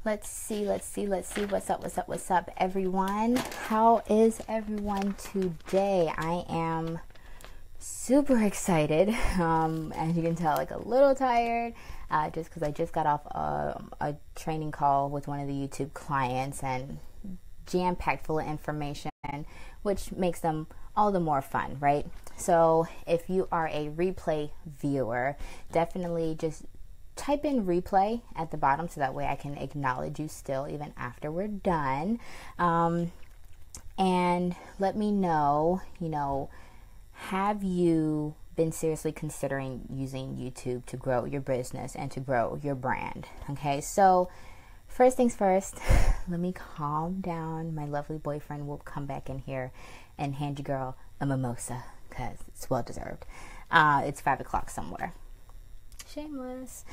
Let's see. What's up, everyone? How is everyone today? I am super excited. As you can tell, like a little tired, just because I just got off a training call with one of the YouTube clients and jam-packed full of information, which makes them all the more fun, right? So if you are a replay viewer, definitely just type in replay at the bottom so that way I can acknowledge you still even after we're done. And let me know, have you been seriously considering using YouTube to grow your business and to grow your brand? Okay, so first things first, let me calm down. My lovely boyfriend will come back in here and hand you girl a mimosa because it's well deserved. It's 5 o'clock somewhere. Shameless.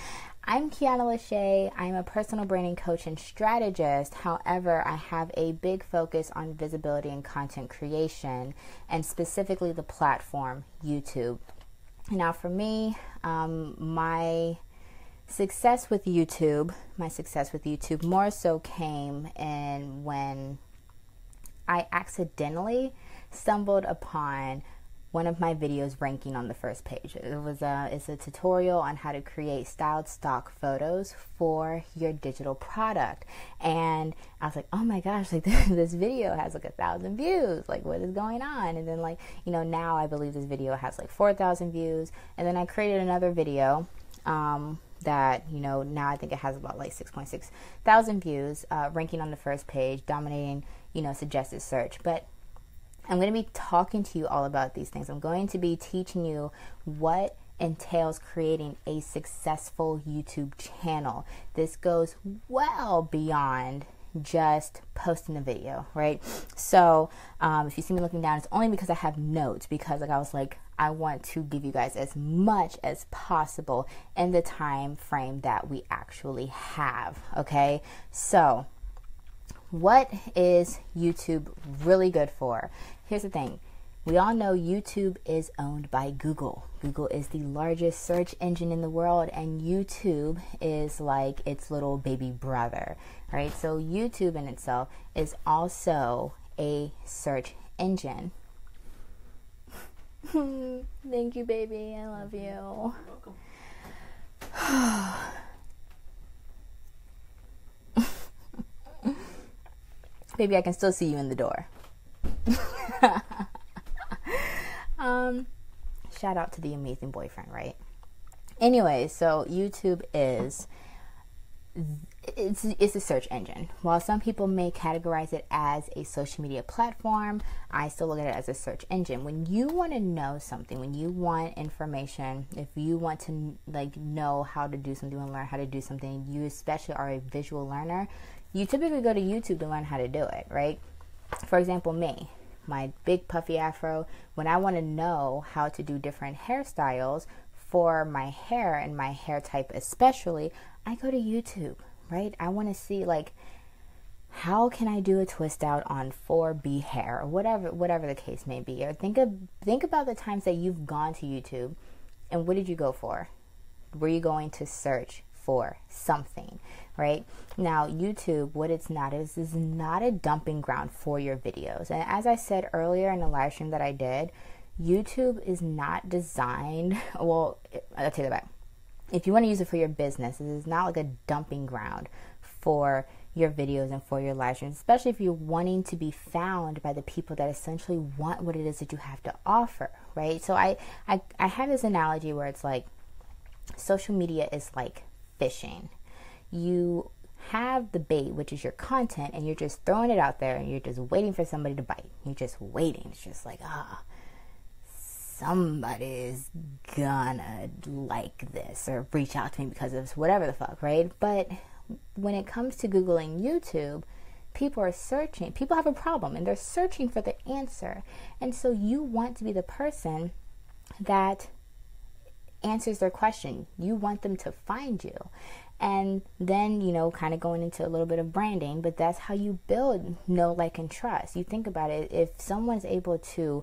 I'm Quiana LaChé. I'm a personal branding coach and strategist. However, I have a big focus on visibility and content creation, and specifically the platform YouTube. Now, for me, my success with YouTube more so came in when I accidentally stumbled upon one of my videos ranking on the first page. It's a tutorial on how to create styled stock photos for your digital product. And I was like, oh my gosh, like this video has like 1,000 views. Like, what is going on? And then now I believe this video has like 4,000 views. And then I created another video that, now I think it has about like 6.6 thousand views, ranking on the first page, dominating, suggested search. But I'm going to be talking to you all about these things. I'm going to be teaching you what entails creating a successful YouTube channel. This goes well beyond just posting a video, right? So if you see me looking down, it's only because I have notes, because I want to give you guys as much as possible in the time frame that we actually have, okay? So what is YouTube really good for? Here's the thing. We all know YouTube is owned by Google. Google is the largest search engine in the world, and YouTube is like its little baby brother, right? So YouTube in itself is also a search engine. Thank you, baby. I love you. You're welcome. Baby, I can still see you in the door. Shout out to the amazing boyfriend, right? Anyway, so YouTube is it's a search engine. While some people may categorize it as a social media platform, I still look at it as a search engine. When you want to know something, when you want information, if you want to know how to do something and learn how to do something, you especially are a visual learner, you typically go to YouTube to learn how to do it, right? For example, me, my big puffy afro, when I want to know how to do different hairstyles for my hair and my hair type especially, I go to YouTube, right? I want to see how can I do a twist out on 4B hair, or whatever the case may be. Or think about the times that you've gone to YouTube and what did you go for? Were you going to search for something, right? Now, YouTube, what it's not is not a dumping ground for your videos. And as I said earlier in the live stream that I did, YouTube is not designed, well, I'll take that back. If you want to use it for your business, it is not like a dumping ground for your videos and for your live streams, especially if you're wanting to be found by the people that essentially want what it is that you have to offer, right? So I have this analogy where it's like social media is like fishing. You have the bait, which is your content, and you're just throwing it out there and you're just waiting for somebody to bite. You're just waiting. It's just like, somebody's gonna like this or reach out to me because of this, whatever the fuck, right? But when it comes to Google and YouTube, people are searching. People have a problem and they're searching for the answer. And so you want to be the person that answers their question. You want them to find you. And then, kind of going into a little bit of branding, but that's how you build know, like, and trust. You think about it. If someone's able to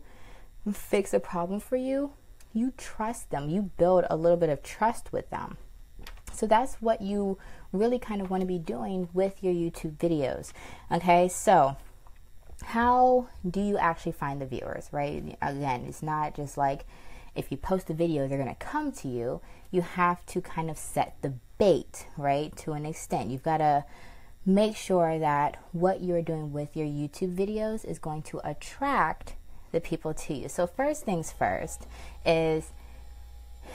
fix a problem for you, you trust them. You build a little bit of trust with them. So that's what you really kind of want to be doing with your YouTube videos. Okay, so how do you actually find the viewers, right? Again, it's not just like if you post a video, they're going to come to you. You have to kind of set the bait, right? To an extent, you've got to make sure that what you're doing with your YouTube videos is going to attract the people to you. So first things first is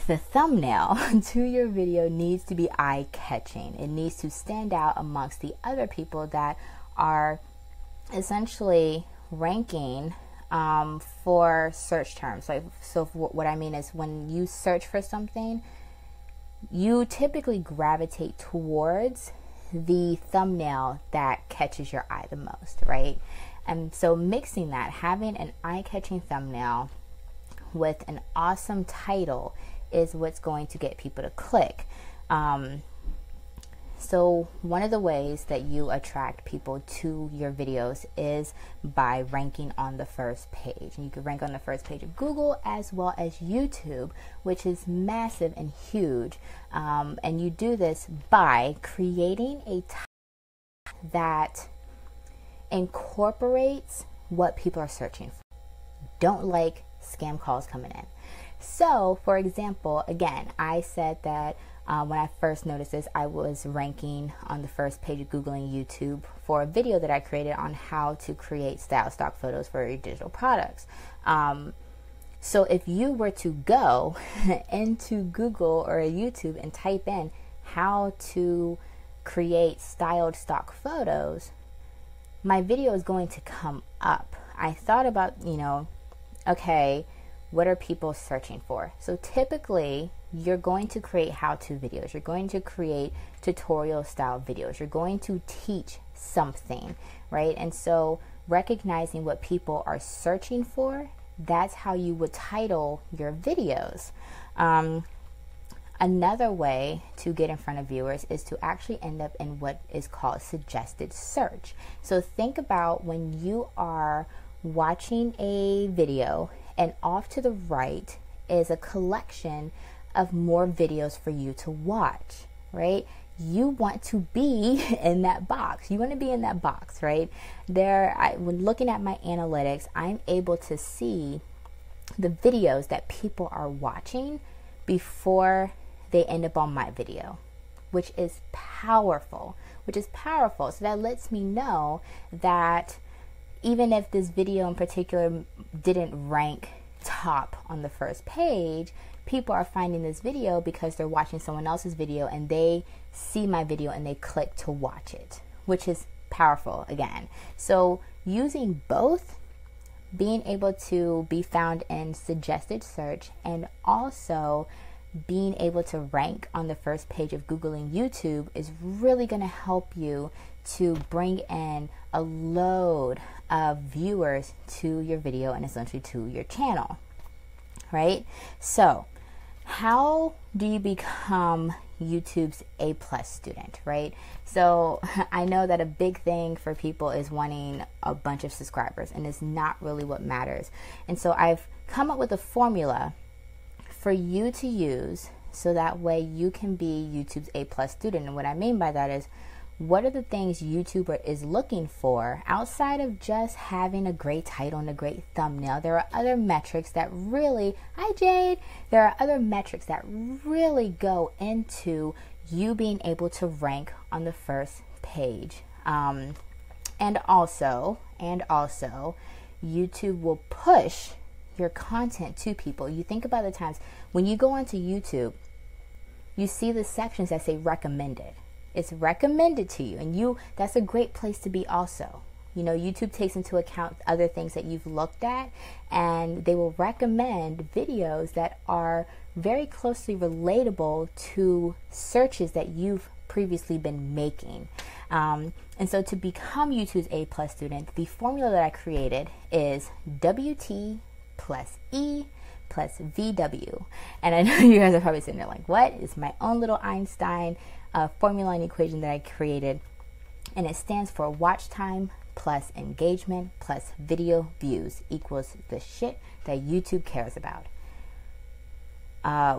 the thumbnail to your video needs to be eye-catching. It needs to stand out amongst the other people that are essentially ranking for search terms. Like, so what I mean is when you search for something, you typically gravitate towards the thumbnail that catches your eye the most, right? And so mixing that, having an eye-catching thumbnail with an awesome title is what's going to get people to click. So one of the ways that you attract people to your videos is by ranking on the first page. And you can rank on the first page of Google as well as YouTube, which is massive and huge. And you do this by creating a title that incorporates what people are searching for. Don't like scam calls coming in. So, for example, again, I said that when I first noticed this, I was ranking on the first page of Google and YouTube for a video that I created on how to create style stock photos for your digital products. So if you were to go into Google or YouTube and type in how to create styled stock photos, my video is going to come up. I thought about, okay, what are people searching for? So typically, you're going to create how-to videos. You're going to create tutorial style videos. You're going to teach something, right? And so recognizing what people are searching for, that's how you would title your videos. Another way to get in front of viewers is to actually end up in what is called suggested search. So think about when you are watching a video and off to the right is a collection of more videos for you to watch, right? You want to be in that box. You want to be in that box, right? When looking at my analytics, I'm able to see the videos that people are watching before they end up on my video, which is powerful. So that lets me know that even if this video in particular didn't rank top on the first page, people are finding this video because they're watching someone else's video and they see my video and they click to watch it, which is powerful again. So using both, being able to be found in suggested search and also being able to rank on the first page of Google and YouTube is really going to help you to bring in a load of viewers to your video and essentially to your channel, right? So how do you become YouTube's A+ student, right? So I know that a big thing for people is wanting a bunch of subscribers, and it's not really what matters. And so I've come up with a formula for you to use so that way you can be YouTube's A+ student. And what I mean by that is, what are the things YouTuber is looking for outside of just having a great title and a great thumbnail? There are other metrics that really, hi Jade, there are other metrics that really go into you being able to rank on the first page. And also, YouTube will push your content to people. You think about the times when you go onto YouTube, you see the sections that say recommended. It's recommended to you, and that's a great place to be also. YouTube takes into account other things that you've looked at, and they will recommend videos that are very closely relatable to searches that you've previously been making. And so to become YouTube's A+ student, the formula that I created is WT plus E plus VW. And I know you guys are probably sitting there like, what? It's my own little Einstein formula and equation that I created. And it stands for watch time plus engagement plus video views equals the shit that YouTube cares about.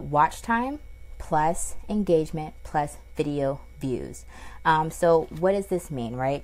Watch time plus engagement plus video views. So what does this mean, right?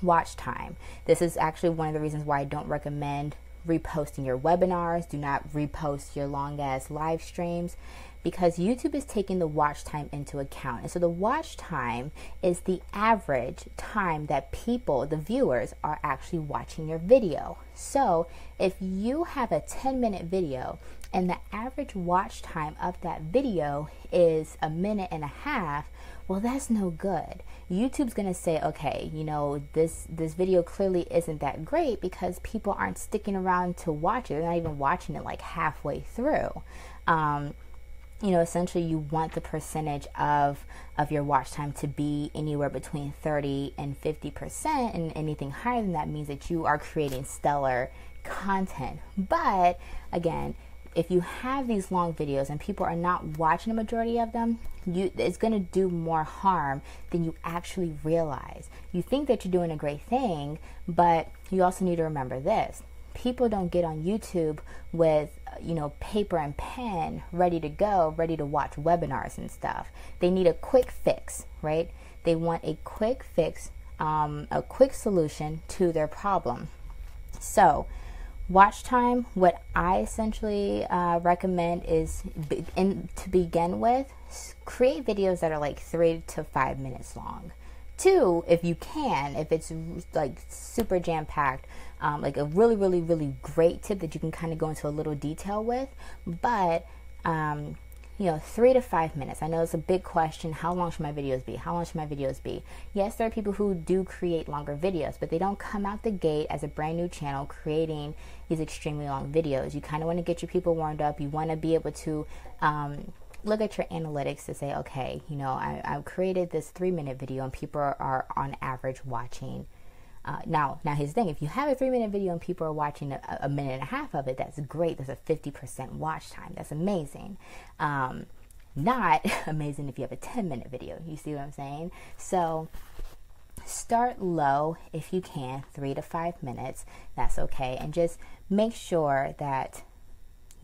Watch time. This is actually one of the reasons why I don't recommend reposting your webinars. Do not repost your long ass live streams, because YouTube is taking the watch time into account. And so the watch time is the average time that people, the viewers, are actually watching your video. So if you have a 10-minute video and the average watch time of that video is 1.5 minutes, well, that's no good. YouTube's gonna say, okay, you know, this video clearly isn't that great because people aren't sticking around to watch it. They're not even watching it like halfway through. You know, essentially you want the percentage of your watch time to be anywhere between 30 and 50%, and anything higher than that means that you are creating stellar content. But again, if you have these long videos and people are not watching the majority of them, it's going to do more harm than you actually realize. You think that you're doing a great thing, but you also need to remember this. People don't get on YouTube with, you know, paper and pen ready to go, ready to watch webinars and stuff. They need a quick fix, right? They want a quick fix, a quick solution to their problem. So watch time, what I essentially recommend is, to begin with, create videos that are like 3 to 5 minutes long. 2, if you can, if it's like super jam-packed, like a really, really, really great tip that you can kind of go into a little detail with. But you know, 3 to 5 minutes. I know it's a big question. How long should my videos be? How long should my videos be? Yes, there are people who do create longer videos, but they don't come out the gate as a brand new channel creating these extremely long videos. You kind of want to get your people warmed up. You want to be able to look at your analytics to say, okay, you know, I created this 3-minute video and people are on average watching. Now here's the thing. If you have a 3-minute video and people are watching a 1.5 minutes of it, that's great. That's a 50% watch time. That's amazing. Not amazing if you have a 10-minute video. You see what I'm saying? So start low if you can, 3 to 5 minutes. That's okay. And just make sure that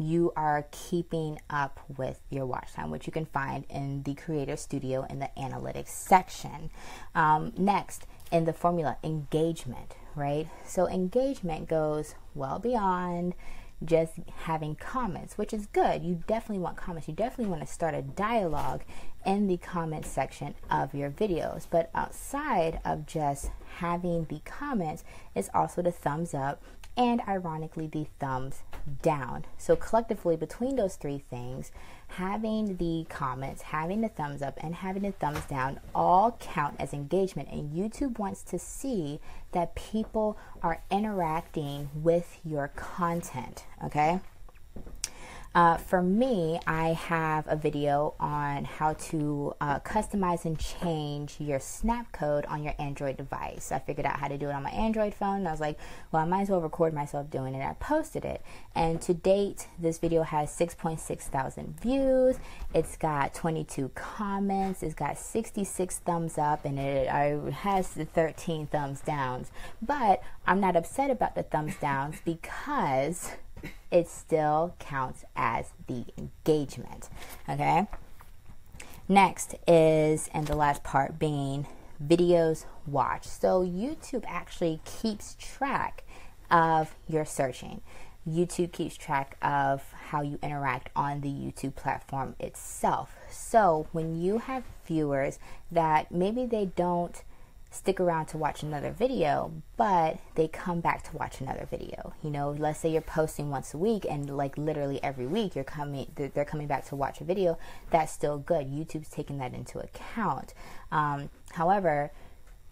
you are keeping up with your watch time, which you can find in the Creator Studio in the Analytics section. Next, in the formula, engagement, right? So engagement goes well beyond just having comments, which is good. You definitely want comments. You definitely want to start a dialogue in the comment section of your videos. But outside of just having the comments is also the thumbs up and, ironically, the thumbs down. So collectively, between those 3 things, having the comments, having the thumbs up, and having the thumbs down all count as engagement. And YouTube wants to see that people are interacting with your content, okay? For me, I have a video on how to customize and change your snap code on your Android device. I figured out how to do it on my Android phone, and I was like, well, I might as well record myself doing it. I posted it, and to date, this video has 6.6 thousand views. It's got 22 comments. It's got 66 thumbs up, and it has 13 thumbs downs. But I'm not upset about the thumbs downs because it still counts as the engagement, okay? Next is, and the last part being, videos watched. So YouTube actually keeps track of your searching. YouTube keeps track of how you interact on the YouTube platform itself. So when you have viewers that maybe they don't stick around to watch another video, but they come back to watch another video. You know, let's say you're posting once a week, and like literally every week they're coming back to watch a video. That's still good. YouTube's taking that into account. However,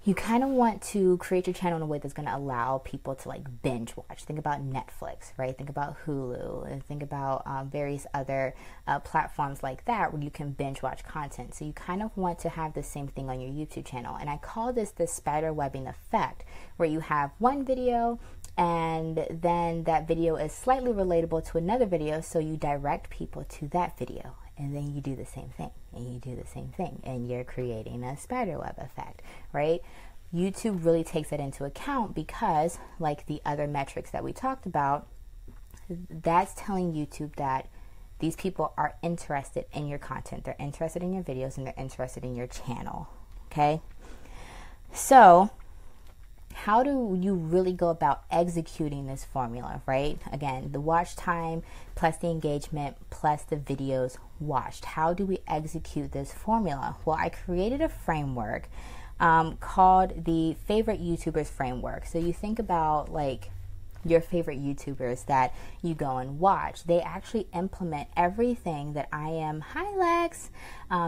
you kind of want to create your channel in a way that's going to allow people to like binge watch. Think about Netflix, right? Think about Hulu, and think about various other platforms like that where you can binge watch content. So you kind of want to have the same thing on your YouTube channel. And I call this the spider webbing effect, where you have one video and then that video is slightly relatable to another video, so you direct people to that video. And then you do the same thing, and you do the same thing, and you're creating a spider web effect, right? YouTube really takes that into account because, like the other metrics that we talked about, that's telling YouTube that these people are interested in your content. They're interested in your videos, and they're interested in your channel. Okay? So, how do you really go about executing this formula, right? Again, the watch time plus the engagement plus the videos watched. How do we execute this formula? Well, I created a framework called the Favorite YouTubers Framework. So you think about like your favorite YouTubers that you go and watch. They actually implement everything that I am, hi Lex,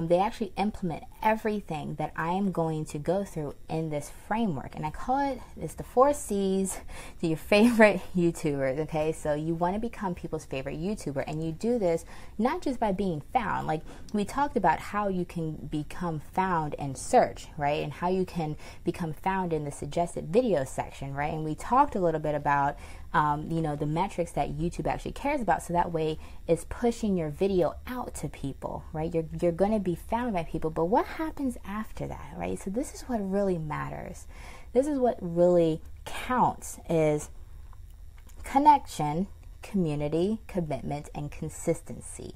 they actually implement everything that I am going to go through in this framework. And I call it's the 4 C's to your favorite YouTubers, okay? So you want to become people's favorite YouTuber, and you do this not just by being found. Like we talked about how you can become found in search, right? And how you can become found in the suggested video section, right? And we talked a little bit about the metrics that YouTube actually cares about, so that way it's pushing your video out to people, right? You're going to be found by people, but what happens after that, right? So this is what really matters. This is what really counts, is connection, community, commitment, and consistency.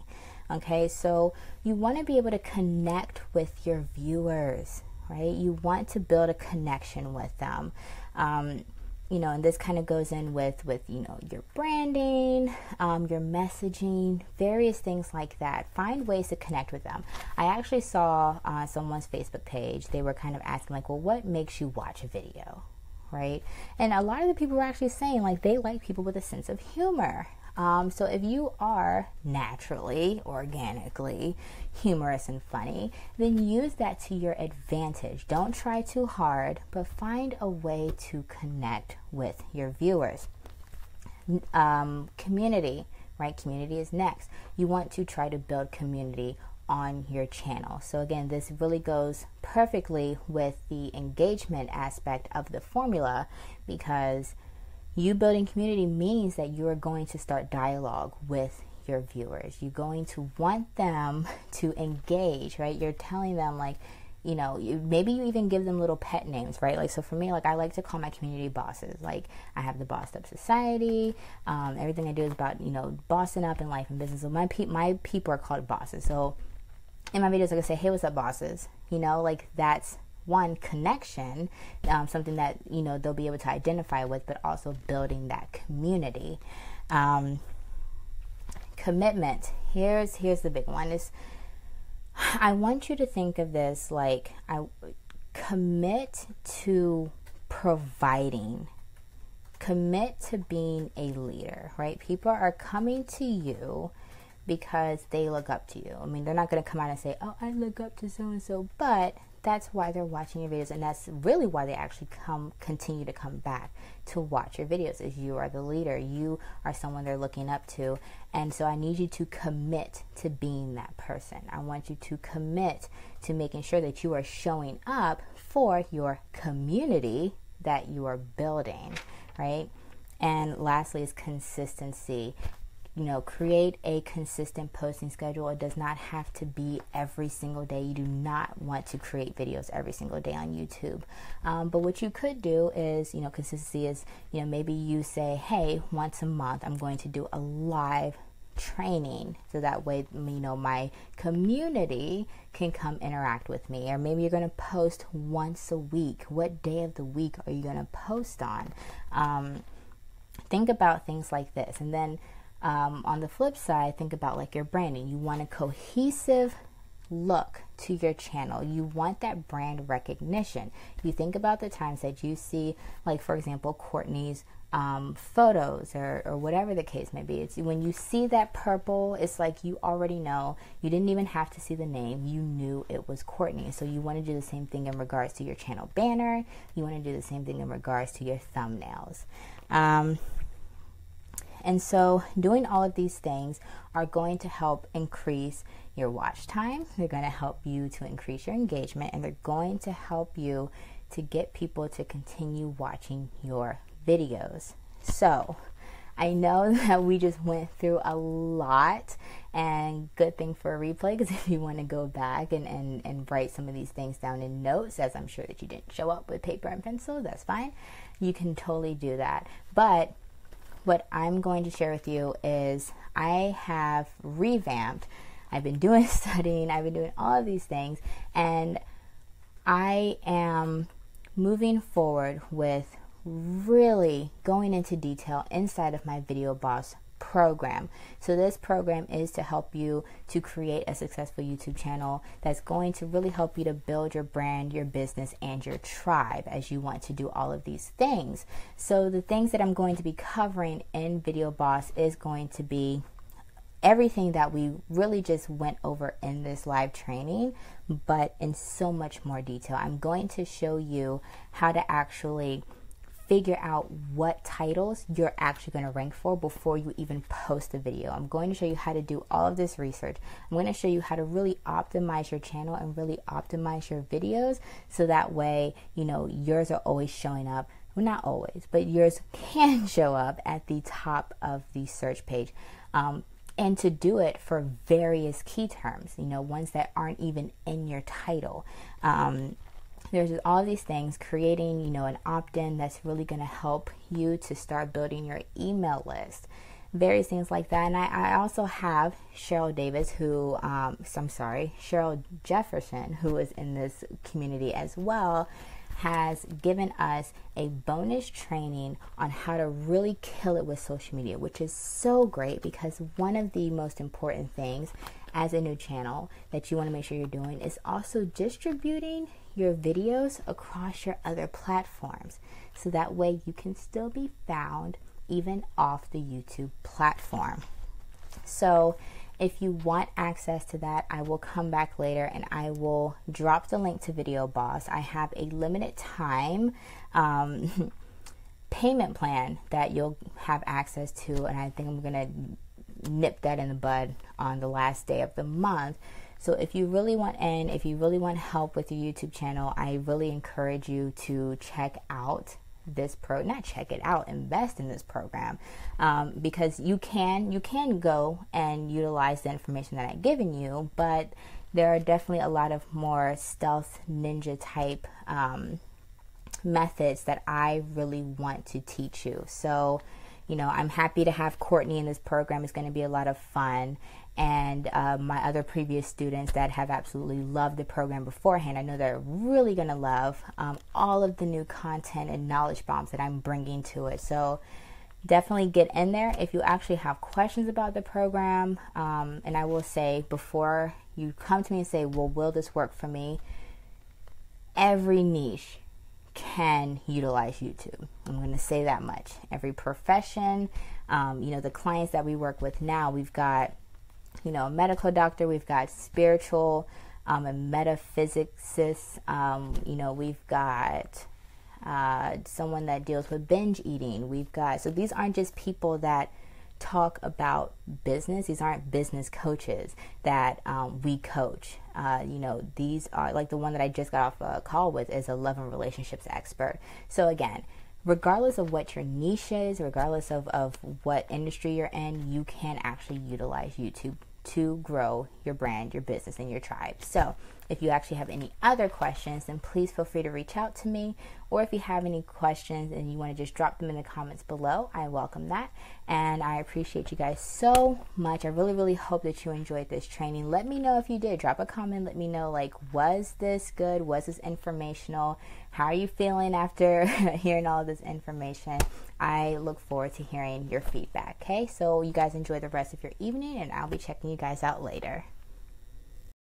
Okay, so you want to be able to connect with your viewers, right? You want to build a connection with them. And this kind of goes in with your branding, your messaging, various things like that. Find ways to connect with them. I actually saw on someone's Facebook page, they were kind of asking like, well, what makes you watch a video, right? And a lot of the people were actually saying like they like people with a sense of humor. So if you are naturally, organically humorous and funny, then use that to your advantage. Don't try too hard, but find a way to connect with your viewers. Community, right? Community is next. You want to try to build community on your channel. So again, this really goes perfectly with the engagement aspect of the formula, because you building community means that you are going to start dialogue with your viewers. You're going to want them to engage, right? You're telling them like, maybe you even give them little pet names, right? Like, so for me, like I like to call my community bosses. Like I have the Bossed Up Society. Everything I do is about, bossing up in life and business. So my people are called bosses. So in my videos, I can say, hey, what's up, bosses? Like that's one, connection, something that they'll be able to identify with, but also building that community. Commitment. Here's the big one. Is I want you to think of this like I commit to providing. Commit to being a leader, right? People are coming to you because they look up to you. I mean, they're not going to come out and say, oh, I look up to so and so, but that's why they're watching your videos, and that's really why they actually continue to come back to watch your videos, is you are the leader. You are someone they're looking up to, and so I need you to commit to being that person. I want you to commit to making sure that you are showing up for your community that you are building, right? And lastly is consistency. Create a consistent posting schedule. It does not have to be every single day. You do not want to create videos every single day on YouTube. But what you could do is, consistency is, maybe you say, hey, once a month, I'm going to do a live training. So that way, my community can come interact with me. Or maybe you're going to post once a week. What day of the week are you going to post on? Think about things like this. And then on the flip side, think about like your branding. You want a cohesive look to your channel. You want that brand recognition. You think about the times that you see, like for example, Courtney's photos or whatever the case may be. It's when you see that purple, it's like you already know. You didn't even have to see the name. You knew it was Courtney. So you want to do the same thing in regards to your channel banner. You want to do the same thing in regards to your thumbnails. And so doing all of these things are going to help increase your watch time. They're going to help you to increase your engagement, and they're going to help you to get people to continue watching your videos. So I know that we just went through a lot, and good thing for a replay, because if you want to go back and write some of these things down in notes, as I'm sure that you didn't show up with paper and pencil, that's fine. You can totally do that. But what I'm going to share with you is I have revamped. I've been doing studying, I've been doing all of these things, and I am moving forward with really going into detail inside of my Video Boss program. So this program is to help you to create a successful YouTube channel that's going to really help you to build your brand, your business, and your tribe as you want to do all of these things. So the things that I'm going to be covering in Video Boss is going to be everything that we really just went over in this live training, but in so much more detail. I'm going to show you how to actually figure out what titles you're actually going to rank for before you even post a video. I'm going to show you how to do all of this research. I'm going to show you how to really optimize your channel and really optimize your videos, so that way, you know, yours are always showing up. Well, not always, but yours can show up at the top of the search page. And to do it for various key terms, you know, ones that aren't even in your title. There's all these things, creating, you know, an opt-in that's really going to help you to start building your email list, various things like that. And I also have Cheryl Jefferson, who is in this community as well, has given us a bonus training on how to really kill it with social media, which is so great, because one of the most important things as a new channel that you want to make sure you're doing is also distributing your videos across your other platforms, so that way you can still be found even off the YouTube platform. So if you want access to that, I will come back later and I will drop the link to Video Boss. I have a limited time payment plan that you'll have access to, and I think I'm going to nip that in the bud on the last day of the month. So if you really want if you really want help with your YouTube channel, I really encourage you to check out this invest in this program, because you can go and utilize the information that I've given you, but there are definitely a lot of more stealth ninja type methods that I really want to teach you. So, you know, I'm happy to have Courtney in this program. It's going to be a lot of fun. And my other previous students that have absolutely loved the program beforehand, I know they're really going to love all of the new content and knowledge bombs that I'm bringing to it. So definitely get in there if you actually have questions about the program. And I will say, before you come to me and say, well, will this work for me? Every niche can utilize YouTube. I'm going to say that much. Every profession, you know, the clients that we work with now, we've got, you know, a medical doctor, we've got spiritual, a metaphysicist, you know, we've got someone that deals with binge eating. So these aren't just people that talk about business. These aren't business coaches that we coach. You know, these are, like the one that I just got off a call with is a love and relationships expert. So again, regardless of what your niche is, regardless of what industry you're in, you can actually utilize YouTube to grow your brand, your business, and your tribe. So if you actually have any other questions, then please feel free to reach out to me. Or if you have any questions and you want to just drop them in the comments below, I welcome that. And I appreciate you guys so much. I really, really hope that you enjoyed this training. Let me know if you did. Drop a comment. Let me know, like, was this good? Was this informational? How are you feeling after hearing all of this information? I look forward to hearing your feedback. Okay, so you guys enjoy the rest of your evening, and I'll be checking you guys out later.